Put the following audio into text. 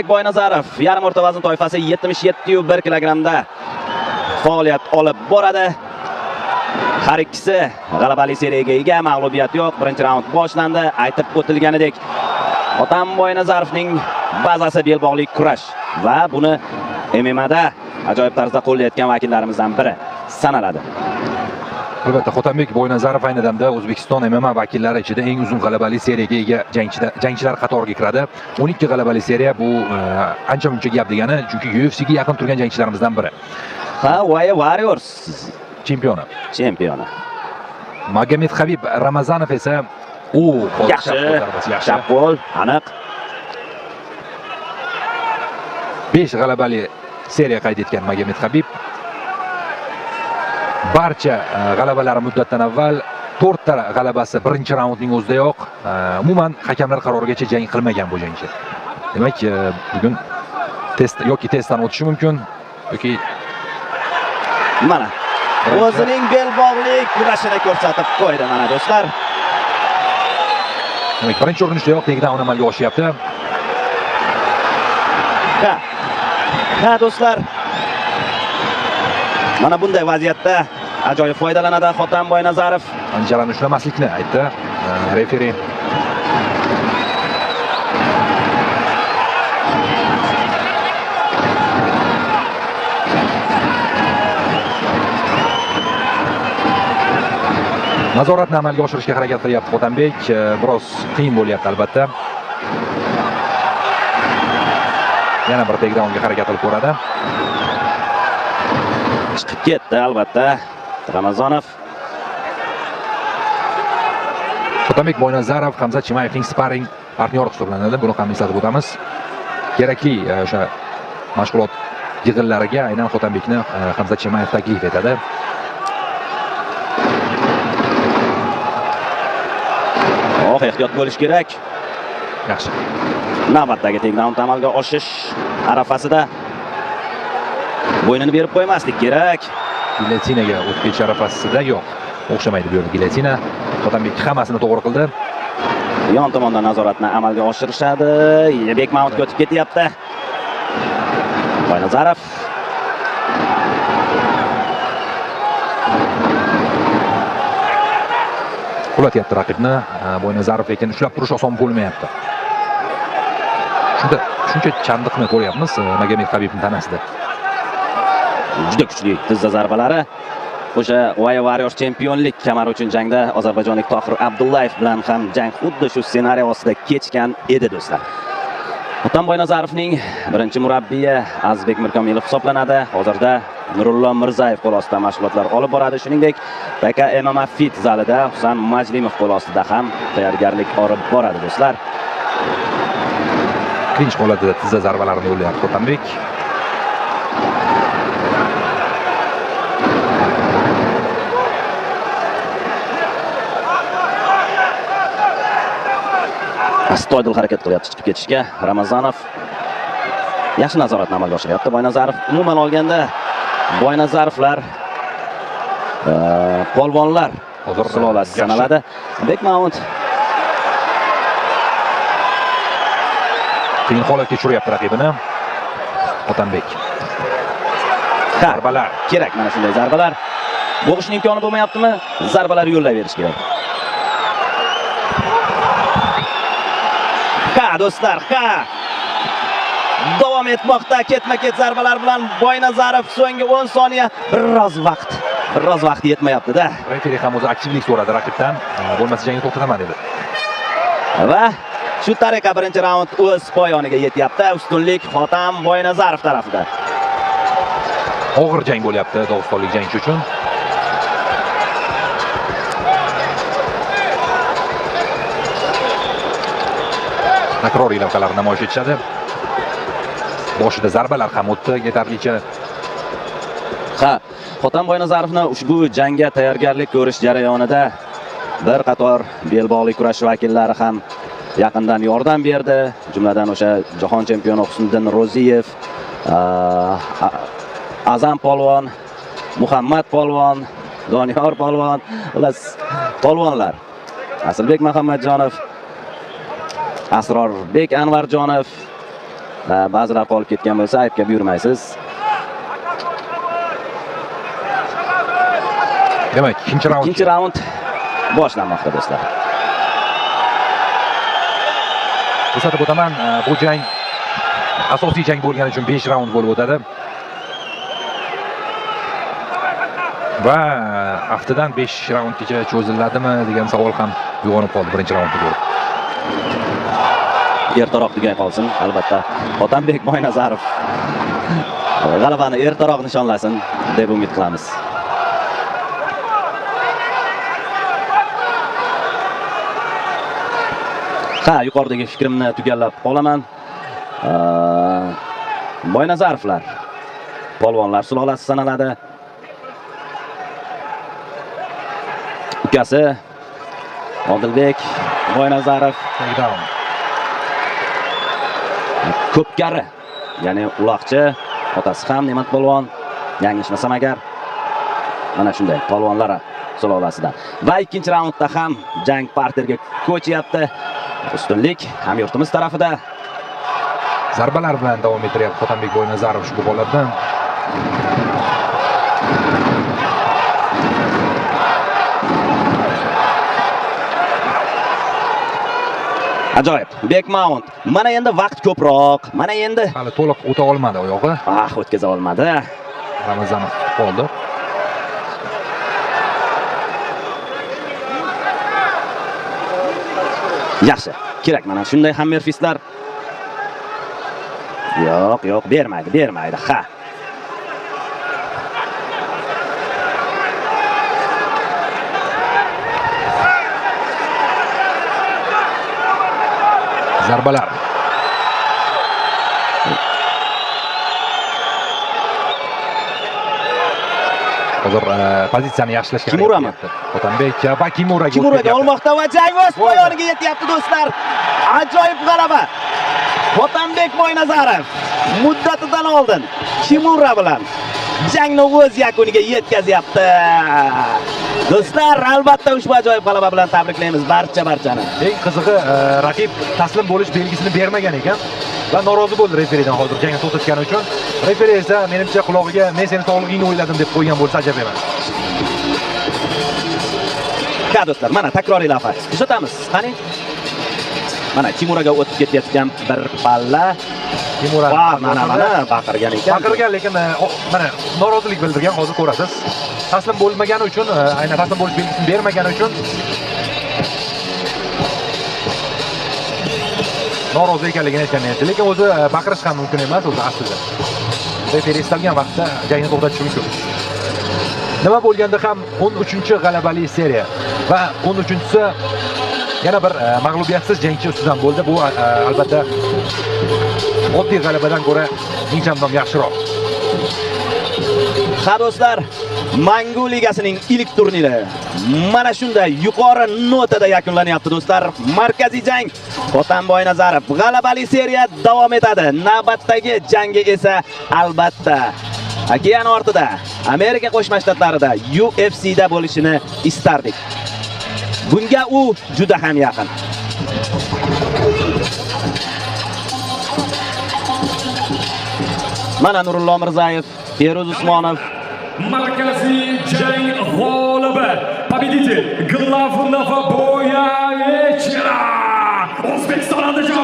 Boynazarov yarim o'rta vazn toifasi 77,1 kilogramda faoliyat olib boradi. Har ikkisi g'alabali seriyaga ega, mag'lubiyat yo'q. Birinchi raund boshlandi. Aytib o'tilganidek, Otam Boynazarovning bazasi belbog'lik kurash va buni MMA'da ajoyib tarzda qo'llayotgan vakillarimizdan biri sanaladi. Albatta, Xotanbek Boynazarov ayni damda O'zbekiston MMA vakillari ichida eng uzun g'alabali seriyaga ega jangchilar qatoriga kiradi. 12 g'alabali seriya bu ancha-muncha gap degani, chunki UFC'ga yaqin turgan jangchilarimizdan biri. Warriors chempioni. Magomed Habib Ramazanov esa yaxshi qo'l, aniq. 5 g'alabali seriya qayd etgan Magomed Habib. Barcha g'alabalari muddatdan avval 4 ta g'alabasi birinchi raundning o'zidayoq. Umuman hakamlar qarorigacha jang qilmagan bu jangchi. Demak, bugun testdan o'tishi mumkin yoki mana o'zining belbog'lik kurashini ko'rsatib qo'ydi mana do'stlar. Demak, birinchi urinishdayoq takedown amalga oshyapti. Ha do'stlar. Mana bunday vaziyatda ajoyib foydalanadi Xotan Boynazarov. Anjarani ushlamaslikni aytdi referi. Nazoratni amalga oshirishga harakat qilyapti Xotanbek. Biroz qiyin bo'lyapti albatta. Yana bir takedownga harakat qilib ko'radi. Chiqib ketdi albatta Ramazonov. Xotanbek Boynazarov Hamzat Chimayevning sparring partnyori hisoblanadi. Buni ham eslatib o'tamiz. Kerakli o'sha mashg'ulot yig'inlariga aynan Xotanbekni Hamzat Chimayev taklif etadi. Ehtiyot bo'lish kerak. Yaxshi. Navbatdagi takedown amalga oshish arafasida bo'ynini berib qo'ymaslik kerak. Gilotinaga o'tib ketish arafasida yo'q. O'xshamaydi bu yerda gilotina. Xotanbek hammasini to'g'ri qildi. Yon tomondan nazoratni amalga oshirishadi. Bekmountga o'tib ketyapti. Boynazarov qulatyapti raqibni. Boynazarov lekin ushlab turish oson bo'lmayapti. Shuncha chandiqni ko'ryapmiz Magomed Habibning tanasida. Juda kuchli tizza zarbalari. O'sha Warriors chempionlik kamari uchun jangda ozarbayjonlik Tohir Abdullayev bilan ham jang xuddi shu ssenariy ostida kechgan edi do'stlar. Otam Boynazarovning birinchi murabbiyi Azizbek Mirkomilov hisoblanadi. Hozirda Nurullo Mirzayev qo'l ostida mashg'ulotlar olib boradi. Shuningdek, PK MMA Fit zalida Husan Majlimov qo'l ostida ham tayyorgarlik olib boradi do'stlar. Klinch holatida tizza zarbalarini yo'llayapti Xotanbek. Astoydil harakat qilyapti chiqib ketishga. Ramazonov yaxshi nazoratni amalga oshiryapti. Boynazarov umuman olganda Boynazarovlar polvonlar sulolasi sanaladi. Bekmount qiyin holatga tushiryapti raqibini. Xotanbek. Zarbalar kerak, mana shunday zarbalar. Bo'g'ishning imkoni bo'lmayaptimi? Zarbalar yo'llayverish kerak. Do'stlar, davom etmoqda ketma-ket zarbalar bilan Boynazarov so'nggi 10 soniya biroz vaqt yetmayapti-da. Referi ham o'zi aktivlik so'radi raqibdan. Bo'lmasa jangni to'xtataman dedi. Va shu tariqa birinchi raund o'z poyoniga yetyapti. Ustunlik Xotam Boynazarov tarafida. Og'ir jang bo'lyapti dog'istonlik jangchi uchun. Takroriy lavhalar namoyish etishadi. Boshida zarbalar ham o'tdi yetarlicha. Xotam Boynazarovni ushbu jangga tayyorgarlik ko'rish jarayonida bir qator belbog'lik kurash vakillari ham yaqindan yordam berdi. Jumladan o'sha jahon chempioni Husniddin Ro'ziyev, Azam polvon, Muhammad polvon, Doniyor polvon, polvonlar. Asilbek Muhammadjonov, Asrorbek Anvarjonov, Ba'zilar qolib ketgan bo'lsa, aybga buyurmaysiz. Demak, ikkinchi raund boshlanmoqda do'stlar. Eslatib o'taman, bu jang asosiy jang bo'lgani uchun 5 raund bo'lib o'tadi. Va haftadan 5 raundgacha cho'ziladimi degan savol ham uyg'onib qoldi birinchi raundda ko'rib. Ertaroq tugay qolsin, albatta. Otanbek Boynazarov g'alabani ertaroq nishonlasin deb umid qilamiz. Yuqoridagi fikrimni tugallab qolaman. Boynazarovlar polvonlar sulolasi sanaladi. Ukasi Odilbek Boynazarov takedown. Ko'pkari, ya'ni uloqchi, otasi ham Ne'mat polvon, yanglishmasam agar. Mana shunday polvonlar sulolasidan. Va ikkinchi raundda ham jang parterga ko'chyapti. Ustunlik hamyurtimiz tarafida. Zarbalar bilan davom ettiryapti Otanbek Boynazarov ushbu holatdan. Ajoyib. Bek mount. Mana endi vaqt ko'proq. Mana endi hali to'liq o'ta olmadi oyog'i. O'tkaza olmadi. Ramazanov qoldi. Yaxshi. Kerak mana shunday hammer fistlar. Yo'q, bermaydi. Ha. Zarbalar. Hozir pozitsiyani yaxshilashga Kimurami? Otanbek va Kimuraga olmoqda va jang o'z poyoniga yetyapti do'stlar. Ajoyib g'alaba. Otanbek Boynazarov muddatidan oldin Kimura bilan jangni o'z yakuniga yetkazyapti. Do'stlar, albatta ushbu ajoyib g'alaba bilan tabriklaymiz barchani. Eng qizig'i, raqib taslim bo'lish belgisini bermagan ekan va norozi bo'ldi referidan hozir jangni to'xtatgani uchun. Referi esa menimcha qulog'iga "Men seni sog'lig'ingni o'yladim" deb qo'ygan bo'lsa ajab emas. Do'stlar, mana takroriy lavha. Kuzatamiz. Qani? Mana Kimuraga o'tib ketayotgan bir palla. Kimura mana baqirgan ekan. Baqirgan, lekin mana norozilik bildirgan, hozir ko'rasiz. Taslim bo'lmagani uchun, aynan taslim bo'lish belgisini bermagani uchun norozi ekanligini aytgan edi. Lekin o'zi baqirish ham mumkin emas o'zi aslida. Referi istalgan vaqtda jangni to'xtatishi mumkin. Nima bo'lganda ham 13-g'alabali seriya va 13-si yana bir mag'lubiyatsiz jangchi ustidan bo'ldi. Bu albatta oddiy g'alabadan ko'ra ming chandon yaxshiroq. Do'stlar, Mangu ligasining ilk turniri mana shunday yuqori notada yakunlanyapti do'stlar. Markaziy jang Otan Boynazarov g'alabali seriya davom etadi. Navbatdagi jangi esa albatta okean ortida Amerika Qo'shma Shtatlarida UFC da bo'lishini istardik. Bunga u juda ham yaqin. Mana Nurullo Mirzayev, Feruz Usmonov. Markaziy jang g'olibi, победитель Главного боя вечера. O'zbekiston Andijon